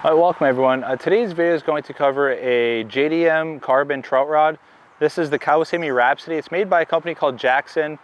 All right, welcome everyone. Today's video is going to cover a JDM carbon trout rod. This is the Kawasemi Rhapsody. It's made by a company called Jackson.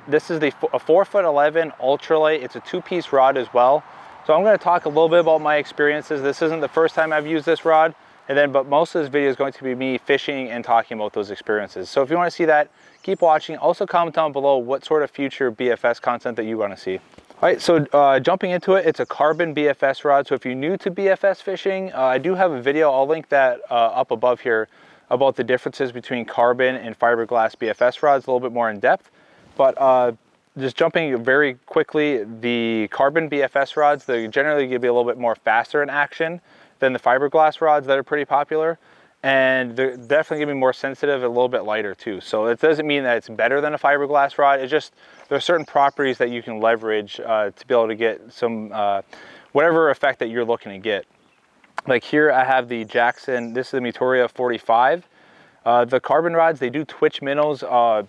This is a 4'11" ultralight. It's a two-piece rod as well. So I'm going to talk a little bit about my experiences. This isn't the first time I've used this rod, but most of this video is going to be me fishing and talking about those experiences. So if you want to see that, keep watching. Also comment down below what sort of future BFS content that you want to see. All right, so jumping into it, it's a carbon BFS rod. So if you're new to BFS fishing, I do have a video, I'll link that up above here, about the differences between carbon and fiberglass BFS rods, a little bit more in depth. But just jumping very quickly, the carbon BFS rods, they generally give you a little bit more faster in action than the fiberglass rods that are pretty popular. And they're definitely gonna be more sensitive and a little bit lighter too. So it doesn't mean that it's better than a fiberglass rod. It's just there are certain properties that you can leverage to be able to get some whatever effect that you're looking to get. Like here I have the Jackson, this is the Mitoria 45. The carbon rods, they do twitch minnows a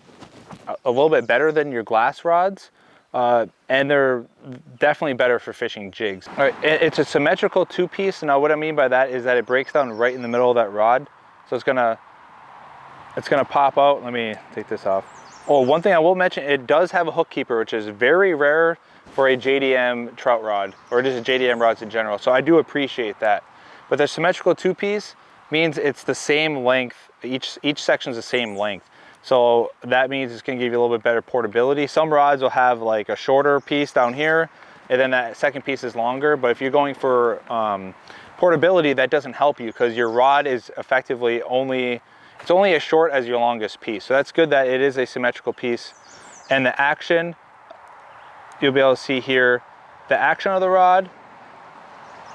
little bit better than your glass rods. And they're definitely better for fishing jigs. All right, it's a symmetrical two-piece. Now what I mean by that is that it breaks down right in the middle of that rod. So it's gonna pop out. Let me take this off. Oh, one thing I will mention, it does have a hook keeper, which is very rare for a JDM trout rod, or just JDM rods in general. So I do appreciate that. But the symmetrical two-piece means it's the same length. Each section's the same length. So that means it's going to give you a little bit better portability. Some rods will have like a shorter piece down here, and then that second piece is longer. But if you're going for portability, that doesn't help you because your rod is effectively only as short as your longest piece. So that's good that it is a symmetrical piece. And the action, you'll be able to see here, the action of the rod.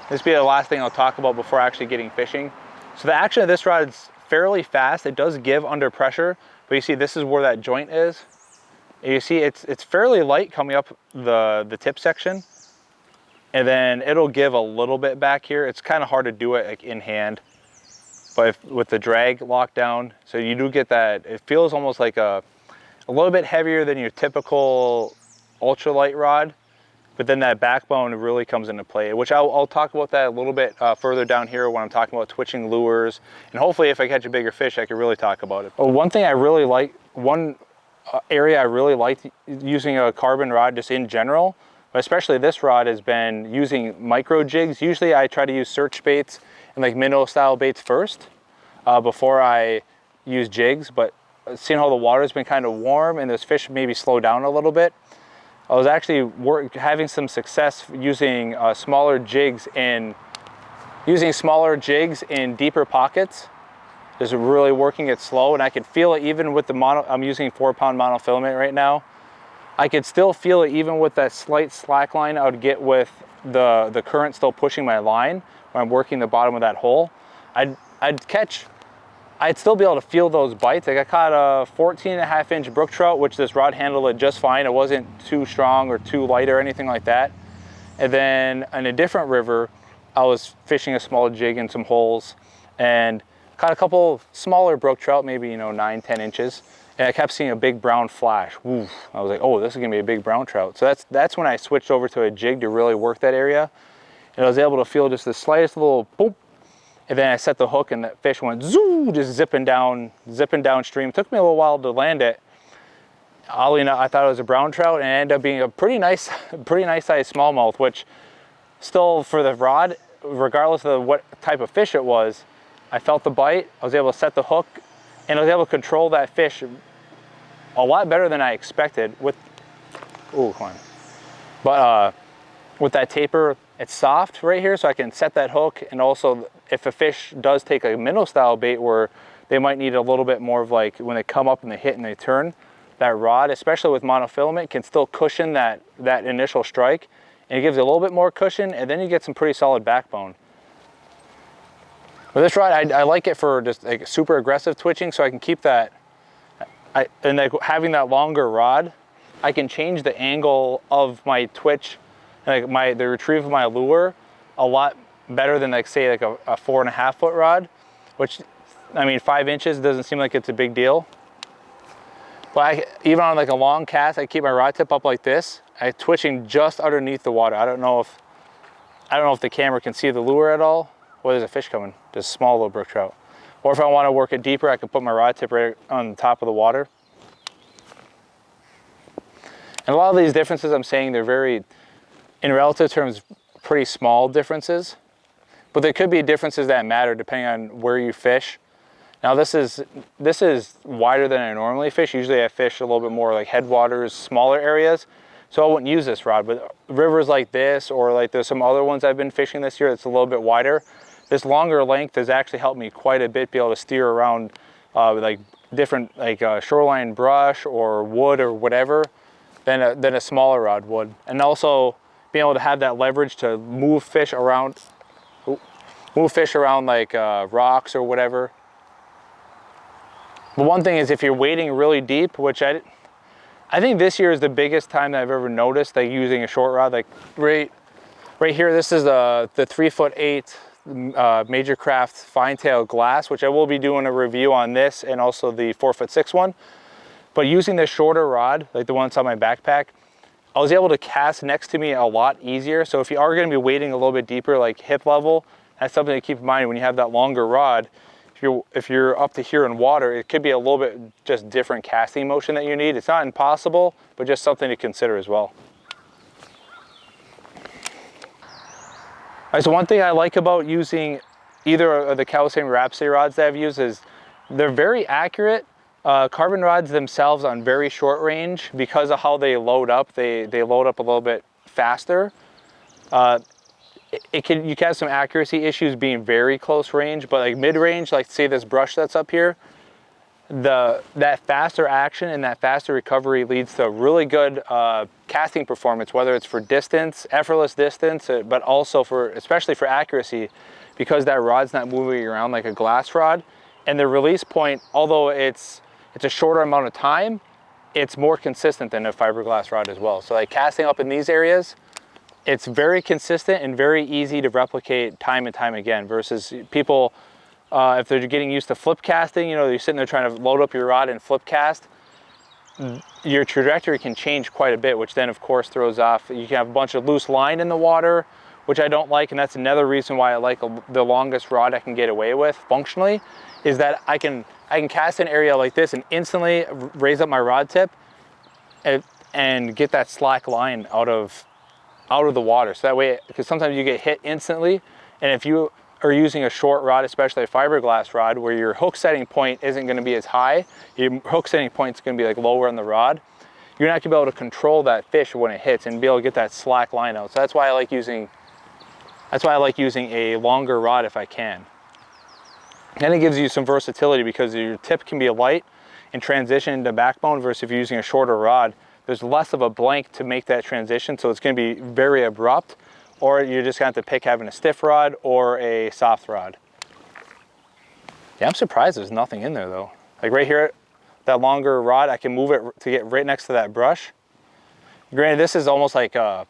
This will be the last thing I'll talk about before actually getting fishing. So the action of this rod is fairly fast. It does give under pressure. But you see, this is where that joint is. And you see, it's fairly light coming up the tip section. And then it'll give a little bit back here. It's kind of hard to do it like in hand. But with the drag locked down, so you do get that, it feels almost like a little bit heavier than your typical ultralight rod. But then that backbone really comes into play, which I'll talk about that a little bit further down here when I'm talking about twitching lures. And hopefully if I catch a bigger fish, I can really talk about it. Oh, one thing I really like, one area I really like using a carbon rod just in general, but especially this rod, has been using micro jigs. Usually I try to use search baits and like minnow style baits first before I use jigs. But seeing how the water's been kind of warm and those fish maybe slow down a little bit, I was actually having some success using smaller jigs in deeper pockets. Just really working it slow, and I could feel it even with the I'm using 4-pound monofilament right now. I could still feel it even with that slight slack line I would get with the current still pushing my line when I'm working the bottom of that hole. I'd still be able to feel those bites. Like I caught a 14.5-inch brook trout, which this rod handled it just fine. It wasn't too strong or too light or anything like that. And then in a different river, I was fishing a small jig in some holes and caught a couple smaller brook trout, maybe 9-10 inches. And I kept seeing a big brown flash. Woof. I was like, oh, this is gonna be a big brown trout. So that's when I switched over to a jig to really work that area. And I was able to feel just the slightest little boop. And then I set the hook and that fish went zoo, just zipping downstream. It took me a little while to land it. Oddly enough, I thought it was a brown trout, and it ended up being a pretty nice sized smallmouth, which still for the rod, regardless of what type of fish it was, I felt the bite, I was able to set the hook, and I was able to control that fish a lot better than I expected with, ooh, come on. But with that taper, it's soft right here, so I can set that hook. And also, if a fish does take a minnow style bait where they might need a little bit more of like when they come up and they hit and they turn, that rod, especially with monofilament, can still cushion that initial strike, and it gives it a little bit more cushion, and then you get some pretty solid backbone. With this rod, I like it for just like super aggressive twitching, so I can keep that. And like having that longer rod, I can change the angle of my twitch, like the retrieve of my lure, a lot better than like say like a 4.5-foot rod, which I mean 5 inches doesn't seem like it's a big deal. But even on like a long cast, I keep my rod tip up like this. I'm twitching just underneath the water. I don't know if I don't know if the camera can see the lure at all. Well, there's a fish coming, just small little brook trout. Or if I want to work it deeper, I can put my rod tip right on the top of the water. And a lot of these differences I'm saying, they're very, in relative terms, pretty small differences. But there could be differences that matter depending on where you fish. Now this is wider than I normally fish. Usually I fish a little bit more like headwaters, smaller areas. So I wouldn't use this rod, but rivers like this, or like there's some other ones I've been fishing this year that's a little bit wider. This longer length has actually helped me quite a bit be able to steer around like different like shoreline brush or wood or whatever than a smaller rod would. And also being able to have that leverage to move fish around like rocks or whatever. But one thing is, if you're wading really deep, which I think this year is the biggest time that I've ever noticed, like using a short rod, like right here, this is the 3'8" Major Craft fine tail glass, which I will be doing a review on this, and also the 4'6" one. But using the shorter rod, like the one that's on my backpack, I was able to cast next to me a lot easier. So if you are going to be wading a little bit deeper, like hip level, that's something to keep in mind when you have that longer rod. If you're up to here in water, it could be a little bit just different casting motion that you need. It's not impossible, but just something to consider as well. All right, so one thing I like about using either of the Kawasemi Rhapsody rods that I've used is they're very accurate. Carbon rods themselves on very short range, because of how they load up, they load up a little bit faster. You can have some accuracy issues being very close range, but like mid range, like say this brush that's up here, that faster action and that faster recovery leads to really good casting performance, whether it's for distance, effortless distance, but also especially for accuracy, because that rod's not moving around like a glass rod. And the release point, although it's a shorter amount of time, it's more consistent than a fiberglass rod as well. So like casting up in these areas, it's very consistent and very easy to replicate time and time again, versus people, if they're getting used to flip casting, you know, you're sitting there trying to load up your rod and flip cast, your trajectory can change quite a bit, which then of course throws off. You can have a bunch of loose line in the water, which I don't like, and that's another reason why I like the longest rod I can get away with functionally, is that I can cast an area like this and instantly raise up my rod tip and get that slack line out of the water. So that way, because sometimes you get hit instantly, and if you are using a short rod, especially a fiberglass rod, where your hook setting point isn't going to be as high, your hook setting point is going to be like lower on the rod, you're not going to be able to control that fish when it hits and be able to get that slack line out. So that's why I like using a longer rod if I can. And it gives you some versatility, because your tip can be light and transition into backbone, versus if you're using a shorter rod, there's less of a blank to make that transition, so it's going to be very abrupt, or you're just going to have to pick having a stiff rod or a soft rod. Yeah, I'm surprised there's nothing in there though. Like right here, that longer rod, I can move it to get right next to that brush. Granted, this is almost like I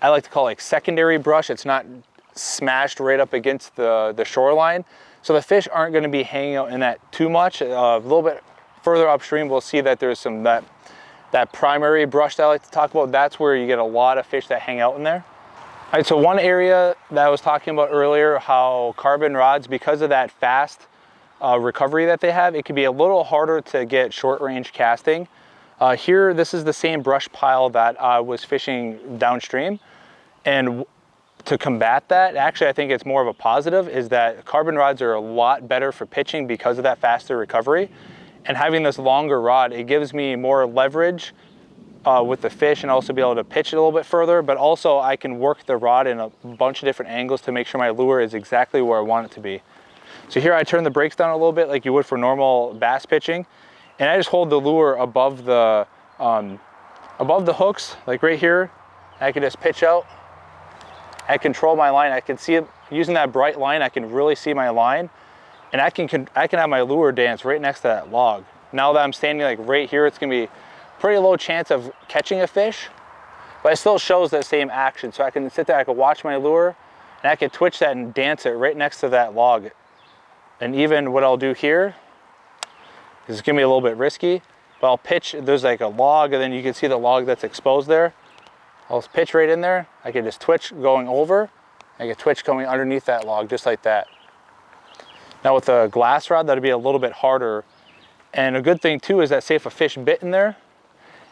like to call it like secondary brush. It's not smashed right up against the shoreline, so the fish aren't going to be hanging out in that too much. A little bit further upstream, we'll see that there's some that primary brush that I like to talk about. That's where you get a lot of fish that hang out in there. All right, so one area that I was talking about earlier, how carbon rods, because of that fast recovery that they have, it can be a little harder to get short range casting. Here, this is the same brush pile that I was fishing downstream, and to combat that, actually I think it's more of a positive, is that carbon rods are a lot better for pitching because of that faster recovery. And having this longer rod, it gives me more leverage with the fish, and also be able to pitch it a little bit further, but also I can work the rod in a bunch of different angles to make sure my lure is exactly where I want it to be. So here I turn the brakes down a little bit like you would for normal bass pitching, and I just hold the lure above the hooks, like right here. I can just pitch out. I control my line. I can see it using that bright line. I can really see my line. And I can have my lure dance right next to that log. Now that I'm standing like right here, it's gonna be pretty low chance of catching a fish, but it still shows that same action. So I can sit there, I can watch my lure, and I can twitch that and dance it right next to that log. And even what I'll do here, is gonna be a little bit risky, but I'll pitch, there's like a log, and then you can see the log that's exposed there. I'll pitch right in there. I can just twitch going over, Like a twitch coming underneath that log, just like that. Now with a glass rod, that'll be a little bit harder. And a good thing too is that say if a fish bit in there,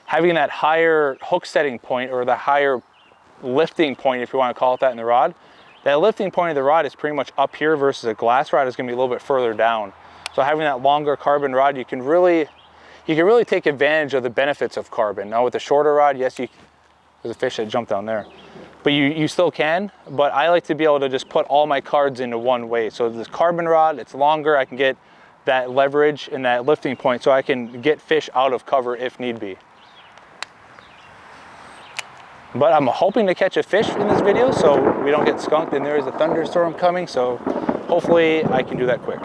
having that higher hook setting point or the higher lifting point, if you want to call it that, in the rod, that lifting point of the rod is pretty much up here versus a glass rod is going to be a little bit further down. So having that longer carbon rod, you can really take advantage of the benefits of carbon. Now with the shorter rod, yes, there's a fish that jumped down there, but you still can. But I like to be able to just put all my cards into one way. So this carbon rod, it's longer. I can get that leverage and that lifting point, so I can get fish out of cover if need be. But I'm hoping to catch a fish in this video so we don't get skunked, and there is a thunderstorm coming, so hopefully I can do that quick.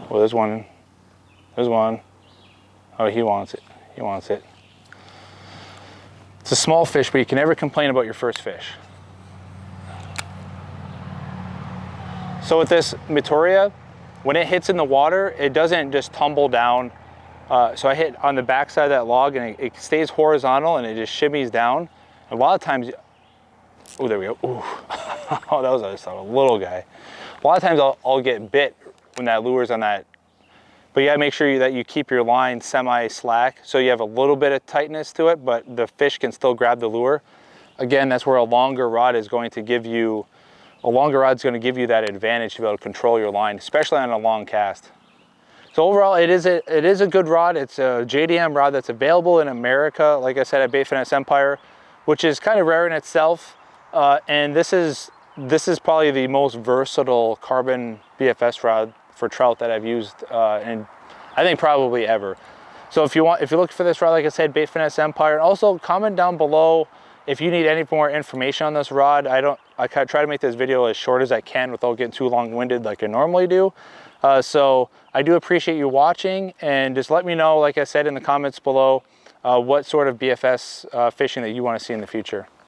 Well, there's one. There's one. Oh, he wants it. He wants it. It's a small fish, but you can never complain about your first fish. So with this Mitoria, when it hits in the water, it doesn't just tumble down. So I hit on the backside of that log, and it stays horizontal, and it just shimmies down. A lot of times, oh, there we go. Ooh. Oh, that was just a little guy. A lot of times I'll get bit when that lure's on that. But you gotta make sure that you keep your line semi-slack so you have a little bit of tightness to it, but the fish can still grab the lure. Again, that's where a longer rod is going to give you, that advantage to be able to control your line, especially on a long cast. So overall, it is a good rod. It's a JDM rod that's available in America, like I said, at BFS Empire, which is kind of rare in itself. And this is probably the most versatile carbon BFS rod for trout that I've used, and I think probably ever. So if you're looking for this rod, like I said, BFS Empire, and also comment down below if you need any more information on this rod. I try to make this video as short as I can without getting too long-winded like I normally do. So I do appreciate you watching, and just let me know, like I said, in the comments below, what sort of BFS fishing that you want to see in the future.